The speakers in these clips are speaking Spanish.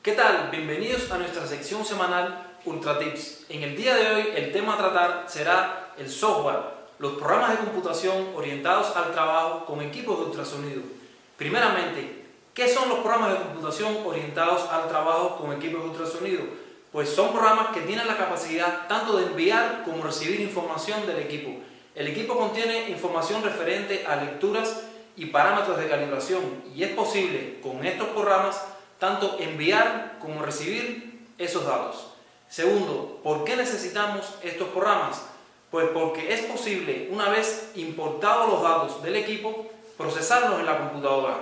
¿Qué tal? Bienvenidos a nuestra sección semanal Ultra Tips. En el día de hoy el tema a tratar será el software, los programas de computación orientados al trabajo con equipos de ultrasonido. Primeramente, ¿qué son los programas de computación orientados al trabajo con equipos de ultrasonido? Pues son programas que tienen la capacidad tanto de enviar como recibir información del equipo. El equipo contiene información referente a lecturas y parámetros de calibración y es posible con estos programas tanto enviar como recibir esos datos. Segundo, ¿por qué necesitamos estos programas? Pues porque es posible, una vez importados los datos del equipo, procesarlos en la computadora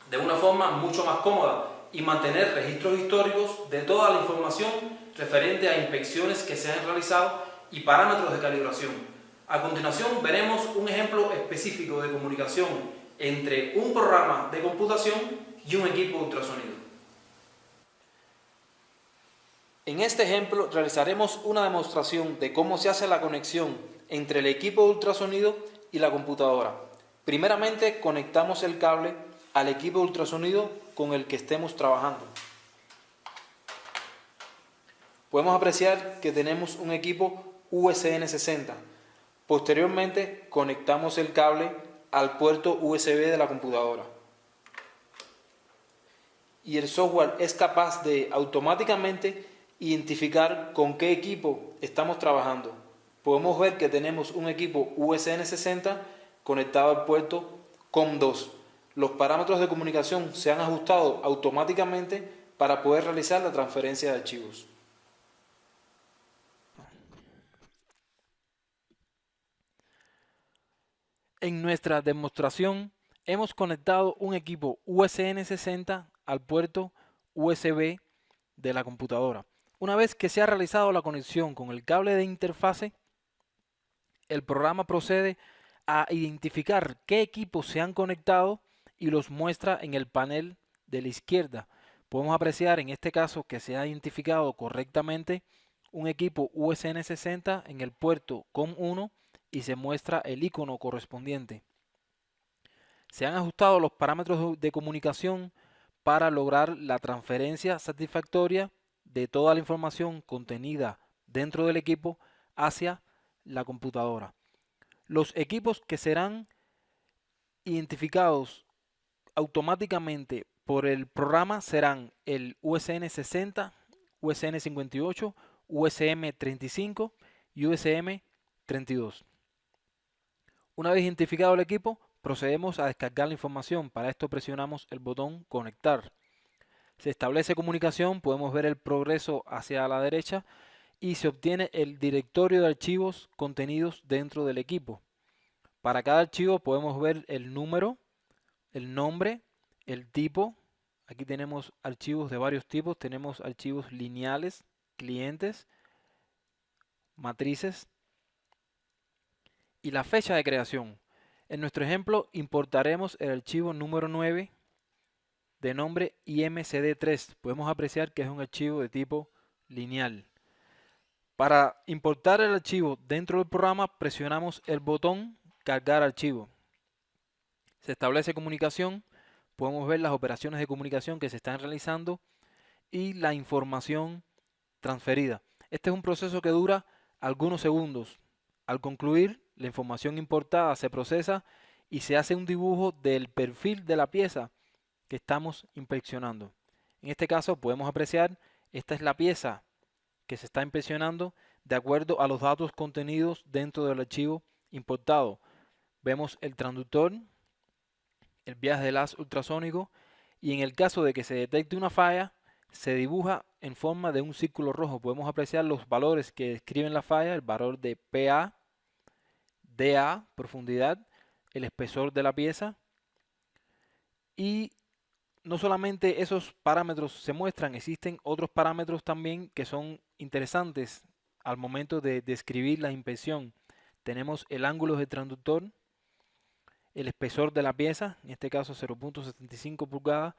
de una forma mucho más cómoda y mantener registros históricos de toda la información referente a inspecciones que se han realizado y parámetros de calibración. A continuación veremos un ejemplo específico de comunicación entre un programa de computación y un equipo de ultrasonido. En este ejemplo realizaremos una demostración de cómo se hace la conexión entre el equipo de ultrasonido y la computadora. Primeramente conectamos el cable al equipo de ultrasonido con el que estemos trabajando. Podemos apreciar que tenemos un equipo USN60. Posteriormente conectamos el cable al puerto USB de la computadora. Y el software es capaz de automáticamente identificar con qué equipo estamos trabajando. Podemos ver que tenemos un equipo USN60 conectado al puerto COM2. Los parámetros de comunicación se han ajustado automáticamente para poder realizar la transferencia de archivos. En nuestra demostración hemos conectado un equipo USN60 al puerto USB de la computadora. Una vez que se ha realizado la conexión con el cable de interfase, el programa procede a identificar qué equipos se han conectado y los muestra en el panel de la izquierda. Podemos apreciar en este caso que se ha identificado correctamente un equipo USN60 en el puerto COM1 y se muestra el icono correspondiente. Se han ajustado los parámetros de comunicación para lograr la transferencia satisfactoria de toda la información contenida dentro del equipo hacia la computadora. Los equipos que serán identificados automáticamente por el programa serán el USN60, USN58, USM35 y USM32. Una vez identificado el equipo, procedemos a descargar la información. Para esto presionamos el botón Conectar. Se establece comunicación, podemos ver el progreso hacia la derecha y se obtiene el directorio de archivos contenidos dentro del equipo. Para cada archivo podemos ver el número, el nombre, el tipo. Aquí tenemos archivos de varios tipos. Tenemos archivos lineales, clientes, matrices y la fecha de creación. En nuestro ejemplo importaremos el archivo número 9 de nombre IMCD3. Podemos apreciar que es un archivo de tipo lineal. Para importar el archivo dentro del programa presionamos el botón Cargar archivo. Se establece comunicación, podemos ver las operaciones de comunicación que se están realizando y la información transferida. Este es un proceso que dura algunos segundos. Al concluir, la información importada se procesa y se hace un dibujo del perfil de la pieza que estamos inspeccionando. En este caso podemos apreciar, esta es la pieza que se está inspeccionando de acuerdo a los datos contenidos dentro del archivo importado. Vemos el transductor, el viaje de haz ultrasónico y en el caso de que se detecte una falla, se dibuja en forma de un círculo rojo. Podemos apreciar los valores que describen la falla, el valor de PA, DA, profundidad, el espesor de la pieza y no solamente esos parámetros se muestran, existen otros parámetros también que son interesantes al momento de describir la inspección. Tenemos el ángulo del transductor, el espesor de la pieza, en este caso 0.75 pulgadas,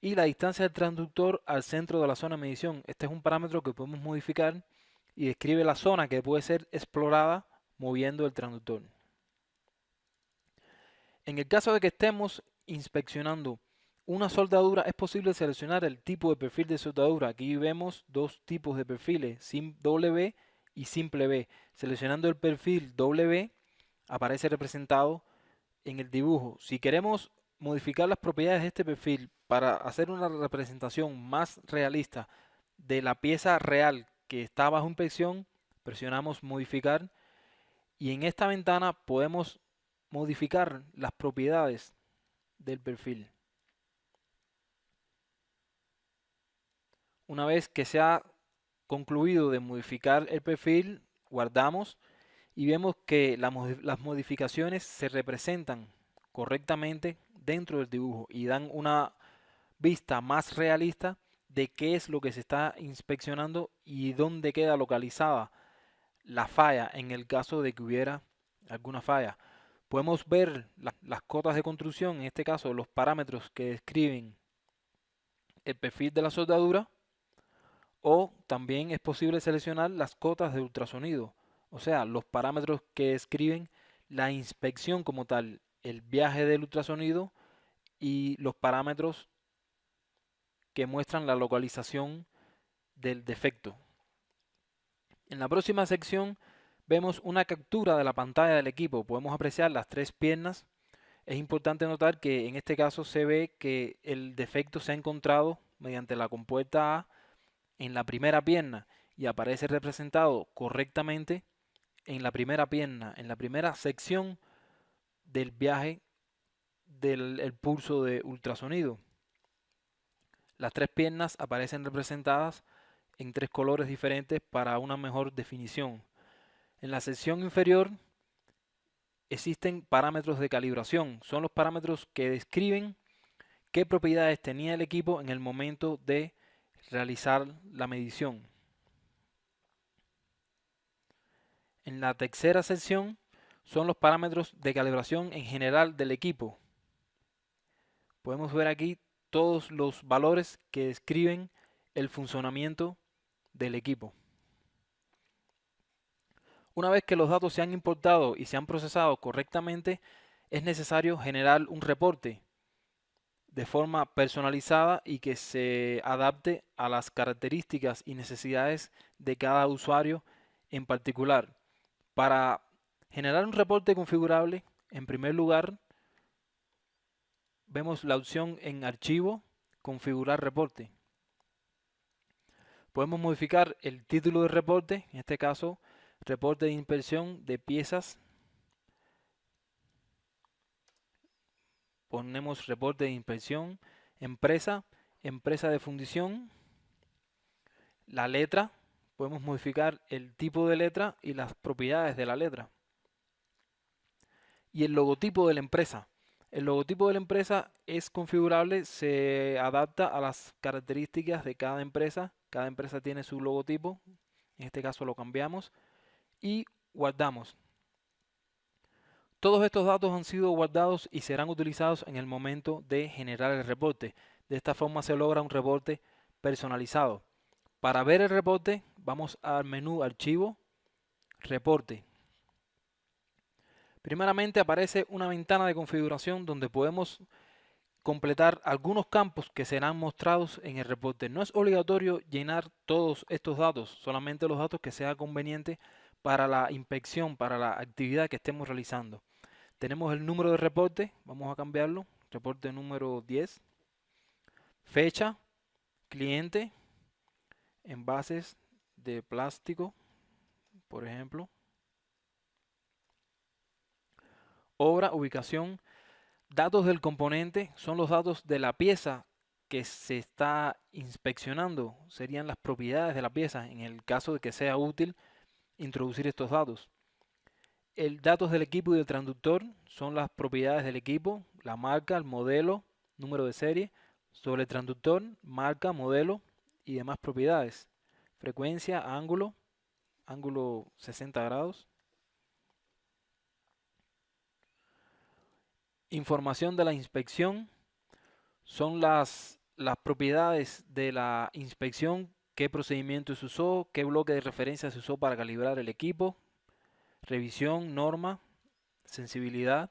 y la distancia del transductor al centro de la zona de medición. Este es un parámetro que podemos modificar y describe la zona que puede ser explorada moviendo el transductor. En el caso de que estemos inspeccionando una soldadura es posible seleccionar el tipo de perfil de soldadura. Aquí vemos dos tipos de perfiles, W y simple B. Seleccionando el perfil W aparece representado en el dibujo. Si queremos modificar las propiedades de este perfil para hacer una representación más realista de la pieza real que está bajo inspección, presionamos modificar y en esta ventana podemos modificar las propiedades del perfil. Una vez que se ha concluido de modificar el perfil, guardamos y vemos que las modificaciones se representan correctamente dentro del dibujo y dan una vista más realista de qué es lo que se está inspeccionando y dónde queda localizada la falla en el caso de que hubiera alguna falla. Podemos ver las cotas de construcción, en este caso los parámetros que describen el perfil de la soldadura, o también es posible seleccionar las cotas de ultrasonido, o sea, los parámetros que describen la inspección como tal, el viaje del ultrasonido y los parámetros que muestran la localización del defecto. En la próxima sección vemos una captura de la pantalla del equipo. Podemos apreciar las tres piernas. Es importante notar que en este caso se ve que el defecto se ha encontrado mediante la compuerta A en la primera pierna y aparece representado correctamente en la primera pierna, en la primera sección del viaje del pulso de ultrasonido. Las tres piernas aparecen representadas en tres colores diferentes para una mejor definición. En la sección inferior existen parámetros de calibración. Son los parámetros que describen qué propiedades tenía el equipo en el momento de realizar la medición. En la tercera sección son los parámetros de calibración en general del equipo. Podemos ver aquí todos los valores que describen el funcionamiento del equipo. Una vez que los datos se han importado y se han procesado correctamente, es necesario generar un reporte de forma personalizada y que se adapte a las características y necesidades de cada usuario en particular. Para generar un reporte configurable, en primer lugar, vemos la opción en Archivo, Configurar reporte. Podemos modificar el título del reporte, en este caso, reporte de inspección de piezas. Ponemos reporte de inspección, empresa, empresa de fundición, la letra, podemos modificar el tipo de letra y las propiedades de la letra. Y el logotipo de la empresa. El logotipo de la empresa es configurable, se adapta a las características de cada empresa. Cada empresa tiene su logotipo, en este caso lo cambiamos y guardamos. Todos estos datos han sido guardados y serán utilizados en el momento de generar el reporte. De esta forma se logra un reporte personalizado. Para ver el reporte, vamos al menú Archivo, Reporte. Primeramente aparece una ventana de configuración donde podemos completar algunos campos que serán mostrados en el reporte. No es obligatorio llenar todos estos datos, solamente los datos que sea conveniente para la inspección, para la actividad que estemos realizando. Tenemos el número de reporte, vamos a cambiarlo, reporte número 10, fecha, cliente, envases de plástico, por ejemplo, obra, ubicación, datos del componente, son los datos de la pieza que se está inspeccionando, serían las propiedades de la pieza en el caso de que sea útil introducir estos datos. El datos del equipo y del transductor son las propiedades del equipo, la marca, el modelo, número de serie, sobre el transductor, marca, modelo y demás propiedades. Frecuencia, ángulo, ángulo 60 grados. Información de la inspección son las propiedades de la inspección, qué procedimiento se usó, qué bloque de referencia se usó para calibrar el equipo, revisión, norma, sensibilidad.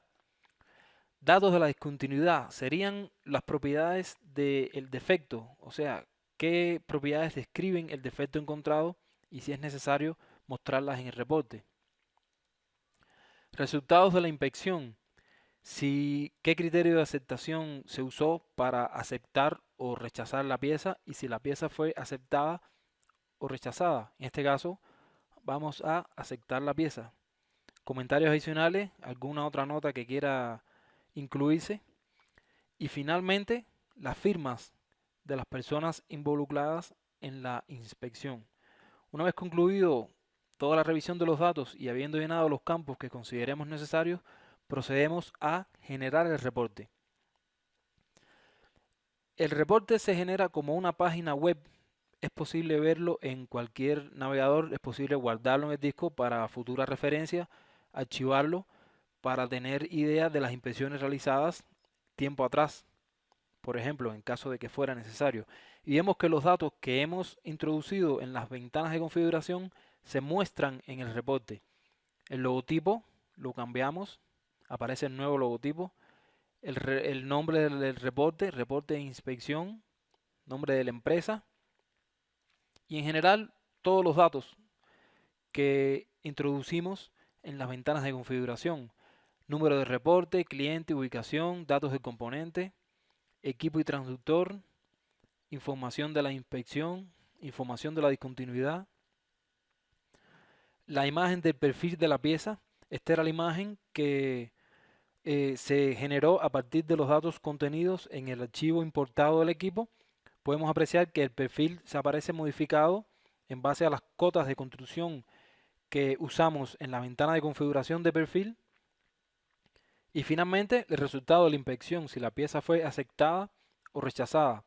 Datos de la discontinuidad serían las propiedades del defecto, o sea, qué propiedades describen el defecto encontrado y si es necesario mostrarlas en el reporte. Resultados de la inspección, qué criterio de aceptación se usó para aceptar o rechazar la pieza y si la pieza fue aceptada o rechazada. En este caso, vamos a aceptar la pieza. Comentarios adicionales, alguna otra nota que quiera incluirse. Y finalmente, las firmas de las personas involucradas en la inspección. Una vez concluido toda la revisión de los datos y habiendo llenado los campos que consideremos necesarios, procedemos a generar el reporte. El reporte se genera como una página web. Es posible verlo en cualquier navegador, es posible guardarlo en el disco para futura referencia, archivarlo para tener idea de las inspecciones realizadas tiempo atrás, por ejemplo, en caso de que fuera necesario. Y vemos que los datos que hemos introducido en las ventanas de configuración se muestran en el reporte. El logotipo lo cambiamos, aparece el nuevo logotipo. El nombre del reporte, reporte de inspección, nombre de la empresa y en general todos los datos que introducimos en las ventanas de configuración. Número de reporte, cliente, ubicación, datos del componente, equipo y transductor, información de la inspección, información de la discontinuidad, la imagen del perfil de la pieza. Esta era la imagen que se generó a partir de los datos contenidos en el archivo importado del equipo. Podemos apreciar que el perfil se aparece modificado en base a las cotas de construcción que usamos en la ventana de configuración de perfil. Y finalmente el resultado de la inspección, si la pieza fue aceptada o rechazada.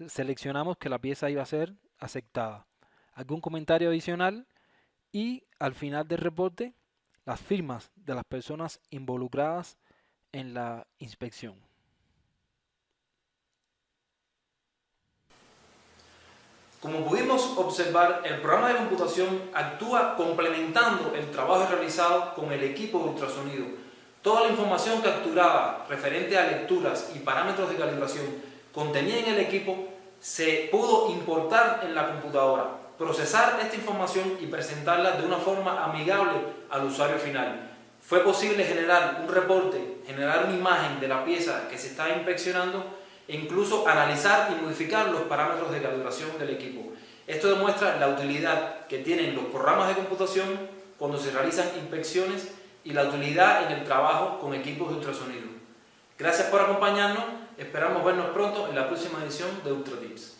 Seleccionamos que la pieza iba a ser aceptada. Algún comentario adicional y al final del reporte las firmas de las personas involucradas en la inspección. Como pudimos observar, el programa de computación actúa complementando el trabajo realizado con el equipo de ultrasonido. Toda la información capturada referente a lecturas y parámetros de calibración contenida en el equipo se pudo importar en la computadora, procesar esta información y presentarla de una forma amigable al usuario final. Fue posible generar un reporte, generar una imagen de la pieza que se está inspeccionando e incluso analizar y modificar los parámetros de calibración del equipo. Esto demuestra la utilidad que tienen los programas de computación cuando se realizan inspecciones y la utilidad en el trabajo con equipos de ultrasonido. Gracias por acompañarnos, esperamos vernos pronto en la próxima edición de Ultra Tips.